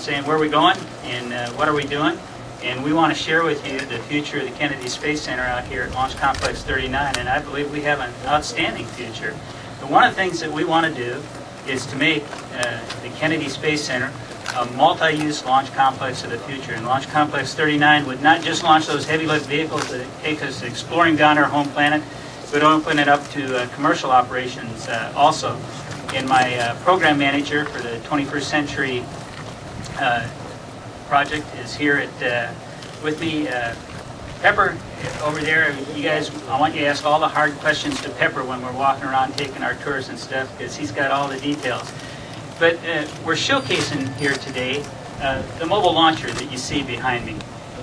saying where are we going and what are we doing, and we want to share with you the future of the Kennedy Space Center out here at Launch Complex 39, and I believe we have an outstanding future. But one of the things that we want to do is to make the Kennedy Space Center a multi-use launch complex of the future. And Launch Complex 39 would not just launch those heavy lift vehicles that take us exploring beyond our home planet, but open it up to commercial operations also. And my program manager for the 21st Century project is here at with me. Pepper over there, you guys, I want you to ask all the hard questions to Pepper when we're walking around taking our tours and stuff, because he's got all the details. But we're showcasing here today the mobile launcher that you see behind me.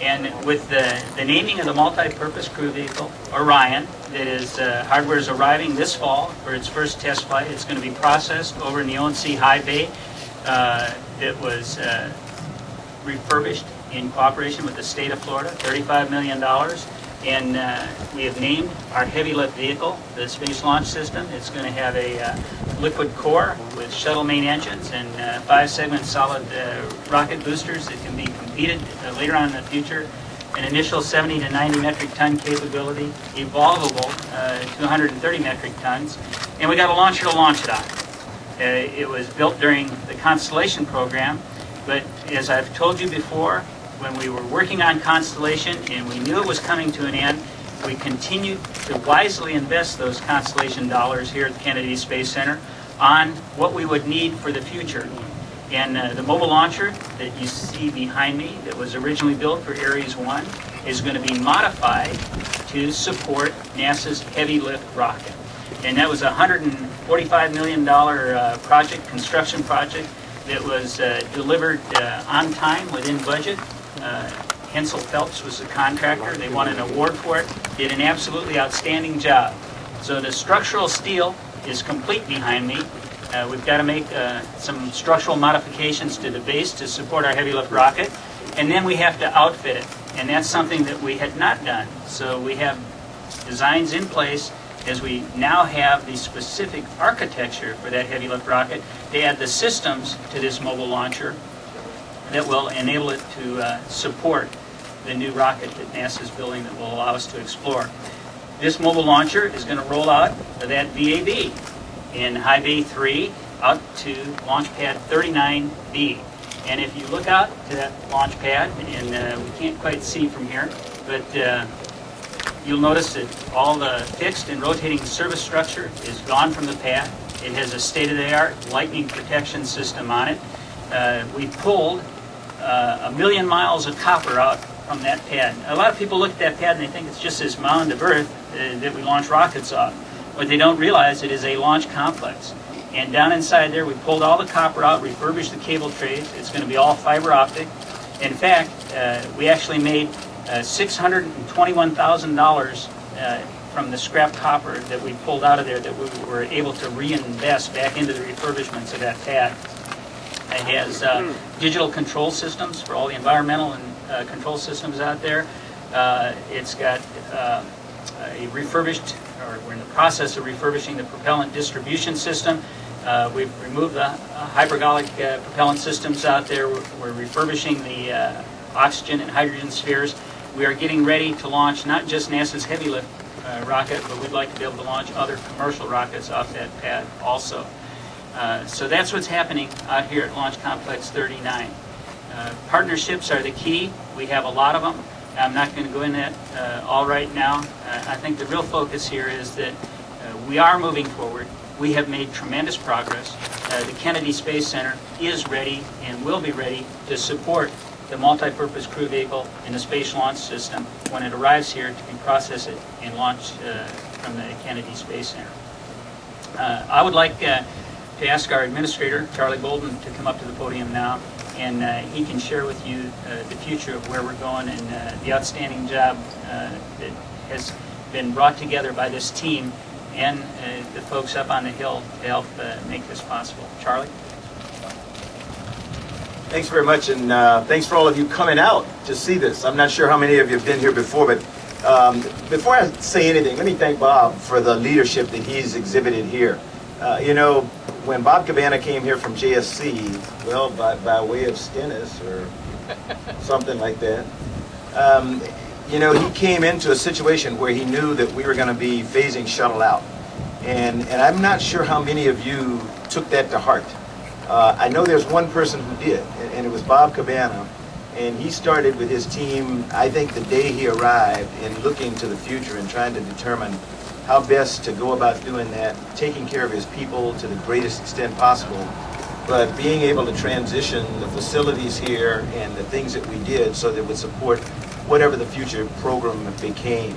And with the naming of the multi-purpose crew vehicle, Orion, that is, hardware is arriving this fall for its first test flight. It's going to be processed over in the ONC High Bay. It was refurbished in cooperation with the state of Florida, $35 million. And we have named our heavy lift vehicle the Space Launch System. It's going to have a liquid core with shuttle main engines and 5-segment solid rocket boosters that can be competed later on in the future. An initial 70 to 90 metric ton capability, evolvable to 130 metric tons. And we got a launcher to launch it on. It was built during the Constellation program, but as I've told you before, when we were working on Constellation and we knew it was coming to an end, we continued to wisely invest those Constellation dollars here at the Kennedy Space Center on what we would need for the future. And the mobile launcher that you see behind me that was originally built for Ares 1 is going to be modified to support NASA's heavy lift rocket. And that was a $145 million project, construction project, that was delivered on time, within budget. Hensel Phelps was the contractor. They won an award for it, did an absolutely outstanding job. So the structural steel is complete behind me. We've got to make some structural modifications to the base to support our heavy lift rocket, and then we have to outfit it, and that's something that we had not done. So we have designs in place as we now have the specific architecture for that heavy lift rocket to add the systems to this mobile launcher that will enable it to support the new rocket that NASA is building that will allow us to explore. This mobile launcher is going to roll out of that VAB in High Bay 3 out to Launch Pad 39B. And if you look out to that launch pad, and we can't quite see from here, but you'll notice that all the fixed and rotating service structure is gone from the pad. It has a state-of-the-art lightning protection system on it. We pulled 1 million miles of copper out from that pad. A lot of people look at that pad and they think it's just this mound of earth that we launch rockets off. But they don't realize it is a launch complex. And down inside there, we pulled all the copper out, refurbished the cable trays. It's going to be all fiber optic. In fact, we actually made $621,000 from the scrap copper that we pulled out of there that we were able to reinvest back into the refurbishments of that pad. It has digital control systems for all the environmental and control systems out there. It's got a refurbished, or we're in the process of refurbishing the propellant distribution system. We've removed the hypergolic propellant systems out there. We're refurbishing the oxygen and hydrogen spheres. We are getting ready to launch not just NASA's heavy lift rocket, but we'd like to be able to launch other commercial rockets off that pad also. So that's what's happening out here at Launch Complex 39. Partnerships are the key. We have a lot of them. I'm not going to go into that all right now. I think the real focus here is that we are moving forward. We have made tremendous progress. The Kennedy Space Center is ready and will be ready to support the multi-purpose crew vehicle and the Space Launch System when it arrives here to be processed and launched from the Kennedy Space Center. I would like to ask our Administrator, Charlie Bolden, to come up to the podium now, and he can share with you the future of where we're going and the outstanding job that has been brought together by this team and the folks up on the Hill to help make this possible. Charlie? Thanks very much, and thanks for all of you coming out to see this. I'm not sure how many of you have been here before, but before I say anything, let me thank Bob for the leadership that he's exhibited here. You know, when Bob Cabana came here from JSC, well, by way of Stennis or something like that, you know, he came into a situation where he knew that we were going to be phasing shuttle out. And I'm not sure how many of you took that to heart. I know there's one person who did, and it was Bob Cabana. And he started with his team, I think the day he arrived, in looking to the future and trying to determine how best to go about doing that, taking care of his people to the greatest extent possible, but being able to transition the facilities here and the things that we did so that it would support whatever the future program became.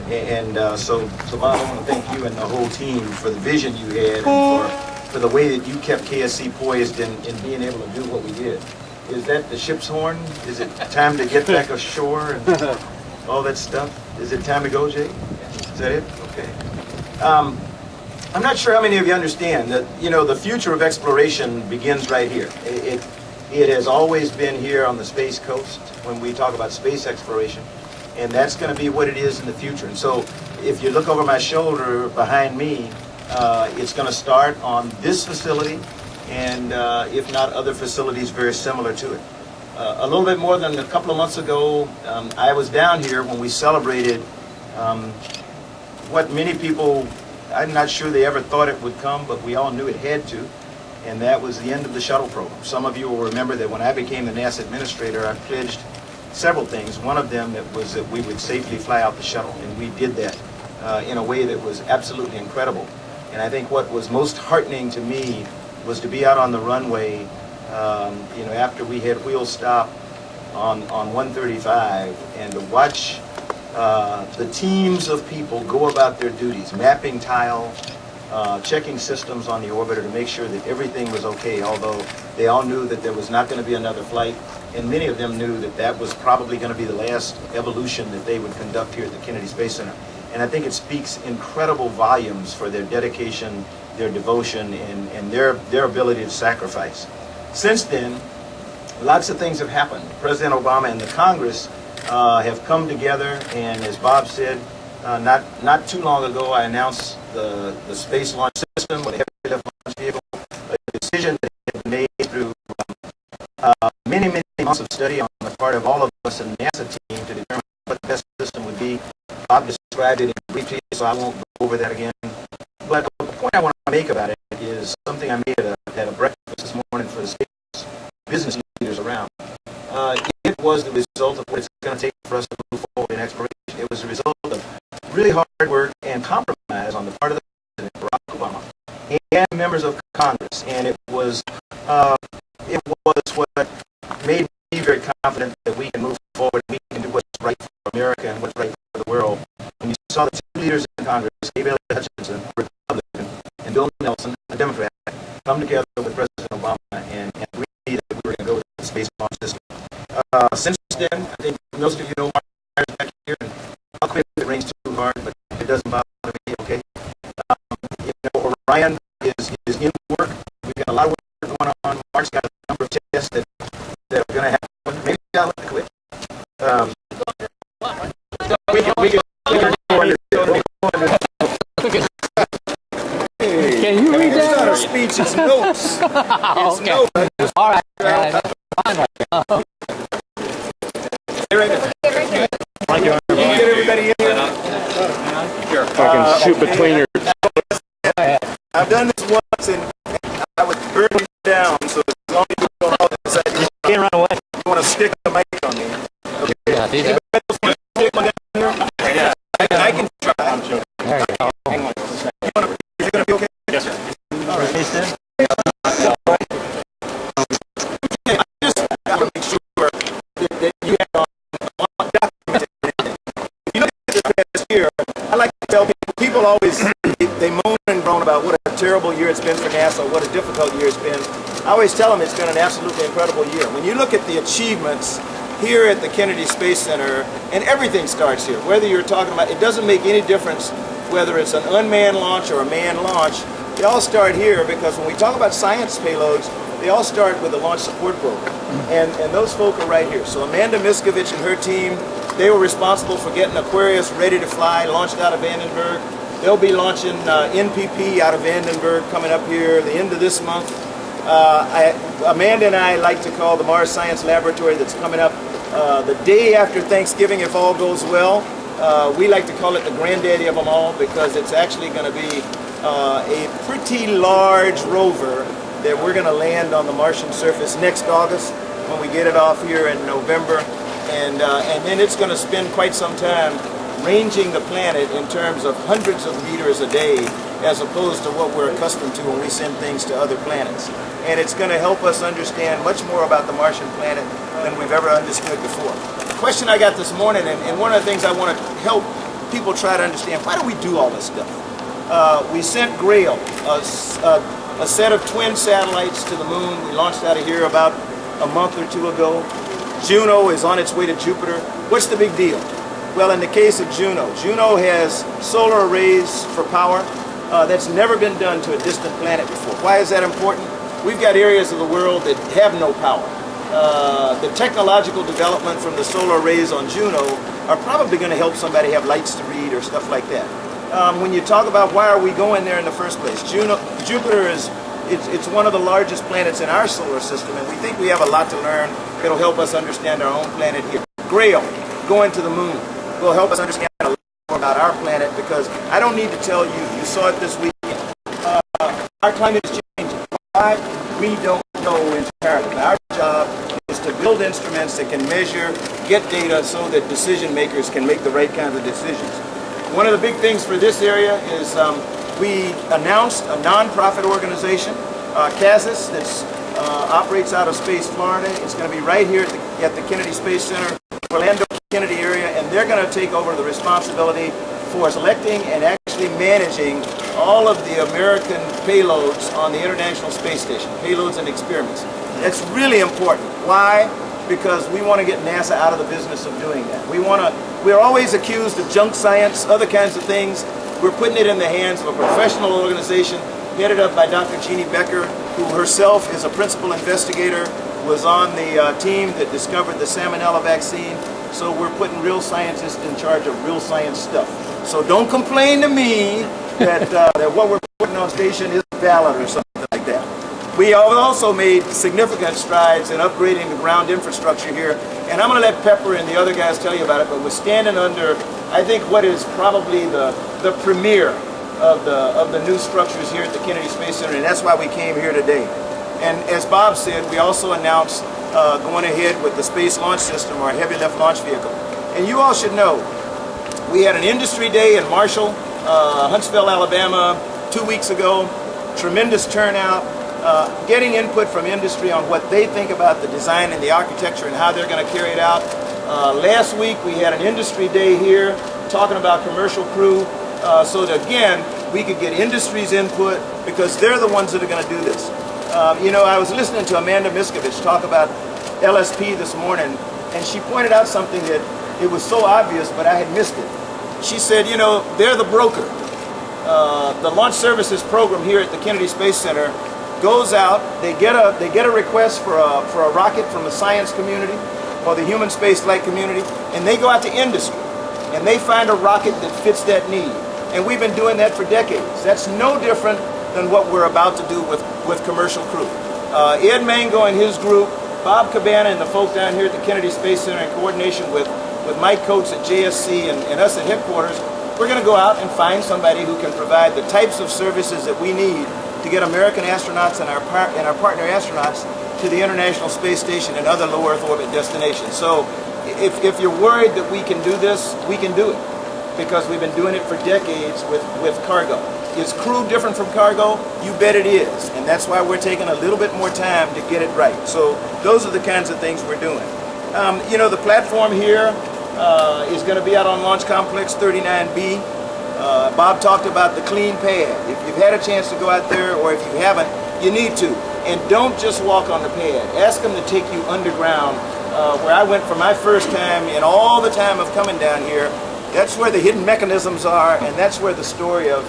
And so Bob, I want to thank you and the whole team for the vision you had and for the way that you kept KSC poised in being able to do what we did. Is that the ship's horn? Is it time to get back ashore and all that stuff? Is it time to go, Jay? Is that it? Okay. I'm not sure how many of you understand that, you know, the future of exploration begins right here. It has always been here on the Space Coast when we talk about space exploration, and that's going to be what it is in the future. And so if you look over my shoulder behind me, it's going to start on this facility, and if not other facilities very similar to it. A little bit more than a couple of months ago, I was down here when we celebrated what many people, I'm not sure they ever thought it would come, but we all knew it had to, and that was the end of the shuttle program. Some of you will remember that when I became the NASA administrator, I pledged several things. One of them was that we would safely fly out the shuttle, and we did that in a way that was absolutely incredible. And I think what was most heartening to me was to be out on the runway, you know, after we had wheel stop on 135, and to watch the teams of people go about their duties, mapping tile, checking systems on the orbiter to make sure that everything was okay, although they all knew that there was not going to be another flight, and many of them knew that that was probably going to be the last evolution that they would conduct here at the Kennedy Space Center. And I think it speaks incredible volumes for their dedication, their devotion, and their ability to sacrifice. Since then, lots of things have happened. President Obama and the Congress have come together, and as Bob said, not too long ago, I announced the Space Launch System, or the Heavy Lift Launch Vehicle, a decision that had been made through many, many months of study on the part of all of us in the NASA team to determine what the best system would be. Bob described it in briefly, so I won't go over that again. But the point I want to make about it is something I made at a breakfast this morning for the space business leaders around. It was the result of what it's going to take for us to move forward in exploration. It was the result of really hard work and compromise on the part of the President, Barack Obama, and members of Congress. And it was what made me very confident that we can move forward and we can do what's right for America and what's right for the world. When you saw the two leaders in Congress, Gabriel Hutchinson, a Republican, and Bill Nelson, a Democrat, come together with President Obama and agree that we were going to go with the space launch system. Since then, I think most of you know Mark back here, and I'll quit if it rains too hard, but it doesn't bother me, okay? You know, Orion is in work. We've got a lot of work going on. Mark's got a number of tests that are going to happen. Maybe I'll have to quit. We can go under it. Can you read that? It's not a speech, it's notes. It's Okay. notes. All right. Can you get everybody in here? Fucking shoot between your. I've done this once and I would burn you down, so as long as you don't know this, you Can't run away. want to stick the mic on me. Okay. Yeah, these are. Anybody else want to stick one down here? Yeah. I can try. There you go. Hang on. Is it going to be okay? Yes, sir. All right. I just want to make sure that you have documented everything. If you look at this past year, I like to tell people always, they moan and groan about what a terrible year it's been for NASA, what a difficult year it's been. I always tell them it's been an absolutely incredible year. When you look at the achievements here at the Kennedy Space Center, and everything starts here, whether you're talking about, it doesn't make any difference whether it's an unmanned launch or a manned launch, they all start here because when we talk about science payloads, they all start with the Launch Support Program. And those folk are right here. So Amanda Miskovich and her team, they were responsible for getting Aquarius ready to fly, launched out of Vandenberg. They'll be launching NPP out of Vandenberg coming up here the end of this month. Amanda and I like to call the Mars Science Laboratory that's coming up the day after Thanksgiving, if all goes well. We like to call it the granddaddy of them all because it's actually going to be a pretty large rover that we're going to land on the Martian surface next August when we get it off here in November. And then it's going to spend quite some time ranging the planet in terms of hundreds of meters a day as opposed to what we're accustomed to when we send things to other planets. And it's going to help us understand much more about the Martian planet than we've ever understood before. The question I got this morning, and one of the things I want to help people try to understand, why do we do all this stuff? We sent Grail, a set of twin satellites to the moon. We launched out of here about a month or two ago. Juno is on its way to Jupiter. What's the big deal? Well, in the case of Juno, Juno has solar arrays for power. That's never been done to a distant planet before. Why is that important? We've got areas of the world that have no power. The technological development from the solar arrays on Juno are probably going to help somebody have lights to read or stuff like that. When you talk about why are we going there in the first place, Jupiter is it's one of the largest planets in our solar system, and we think we have a lot to learn that'll help us understand our own planet here. Grail, going to the moon, will help us understand a lot more about our planet, because I don't need to tell you, you saw it this weekend. Our climate is changing. Why? We don't know entirely. Our job is to build instruments that can measure, get data so that decision makers can make the right kinds of decisions. One of the big things for this area is we announced a non-profit organization, CASIS, that operates out of Space, Florida. It's going to be right here at the Kennedy Space Center, Orlando, Kennedy area, and they're going to take over the responsibility for selecting and actually managing all of the American payloads on the International Space Station, payloads and experiments. That's really important. Why? Because we want to get NASA out of the business of doing that. We're always accused of junk science, other kinds of things. We're putting it in the hands of a professional organization headed up by Dr. Jeannie Becker, who herself is a principal investigator, was on the team that discovered the salmonella vaccine. So we're putting real scientists in charge of real science stuff. So don't complain to me that, that what we're putting on station isn't valid or something like that. We have also made significant strides in upgrading the ground infrastructure here, and I'm going to let Pepper and the other guys tell you about it, but we're standing under, I think, what is probably the premiere of the new structures here at the Kennedy Space Center, and that's why we came here today. And as Bob said, we also announced going ahead with the Space Launch System, or Heavy Lift Launch Vehicle. And you all should know, we had an industry day in Marshall, Huntsville, Alabama, 2 weeks ago. Tremendous turnout. Getting input from industry on what they think about the design and the architecture and how they're going to carry it out. Last week we had an industry day here talking about commercial crew, so that again we could get industry's input, because they're the ones that are going to do this. You know, I was listening to Amanda Miskovich talk about LSP this morning, and she pointed out something that it was so obvious, but I had missed it. She said, you know, they're the broker. The launch services program here at the Kennedy Space Center goes out, they get a request for a rocket from the science community or the human spaceflight community, and they go out to industry and they find a rocket that fits that need. And we've been doing that for decades. That's no different than what we're about to do with commercial crew. Ed Mango and his group, Bob Cabana and the folk down here at the Kennedy Space Center, in coordination with Mike Coates at JSC and us at headquarters, we're going to go out and find somebody who can provide the types of services that we need to get American astronauts and our partner astronauts to the International Space Station and other low Earth orbit destinations. So if you're worried that we can do this, we can do it, because we've been doing it for decades with cargo. Is crew different from cargo? You bet it is, and that's why we're taking a little bit more time to get it right. So those are the kinds of things we're doing. You know, the platform here is going to be out on Launch Complex 39B. Bob talked about the clean pad. If you've had a chance to go out there, or if you haven't, you need to. And don't just walk on the pad. Ask them to take you underground, where I went for my first time in all the time of coming down here. That's where the hidden mechanisms are, and that's where the story of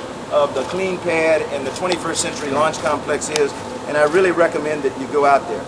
the clean pad and the 21st Century Launch Complex is. And I really recommend that you go out there.